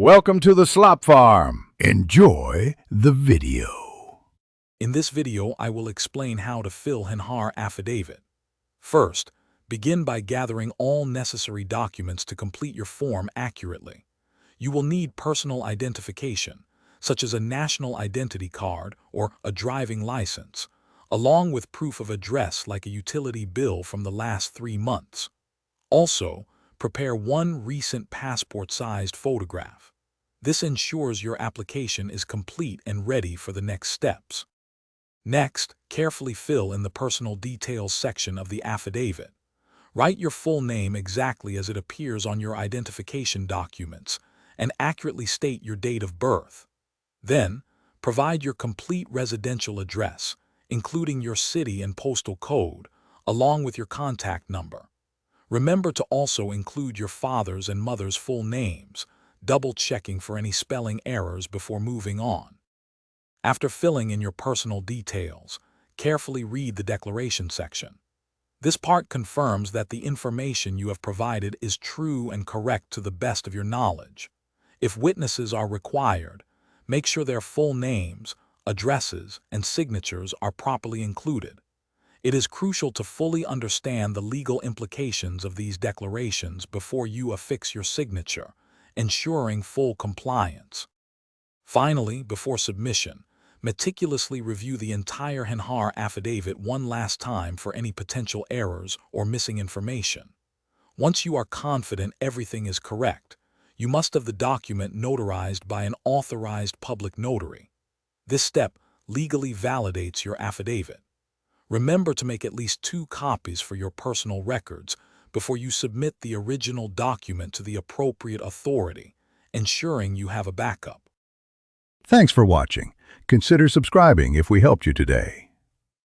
Welcome to the Slop Farm. Enjoy the video. In this video, I will explain how to fill Honhaar Affidavit. First, begin by gathering all necessary documents to complete your form accurately. You will need personal identification, such as a national identity card or a driving license, along with proof of address like a utility bill from the last 3 months. Also, prepare one recent passport-sized photograph. This ensures your application is complete and ready for the next steps. Next, carefully fill in the personal details section of the affidavit. Write your full name exactly as it appears on your identification documents and accurately state your date of birth. Then, provide your complete residential address, including your city and postal code, along with your contact number. Remember to also include your father's and mother's full names, double-checking for any spelling errors before moving on. After filling in your personal details, carefully read the declaration section. This part confirms that the information you have provided is true and correct to the best of your knowledge. If witnesses are required, make sure their full names, addresses, and signatures are properly included. It is crucial to fully understand the legal implications of these declarations before you affix your signature, ensuring full compliance. Finally, before submission, meticulously review the entire Honhaar Affidavit one last time for any potential errors or missing information. Once you are confident everything is correct, you must have the document notarized by an authorized public notary. This step legally validates your affidavit. Remember to make at least 2 copies for your personal records before you submit the original document to the appropriate authority, ensuring you have a backup. Thanks for watching. Consider subscribing if we helped you today.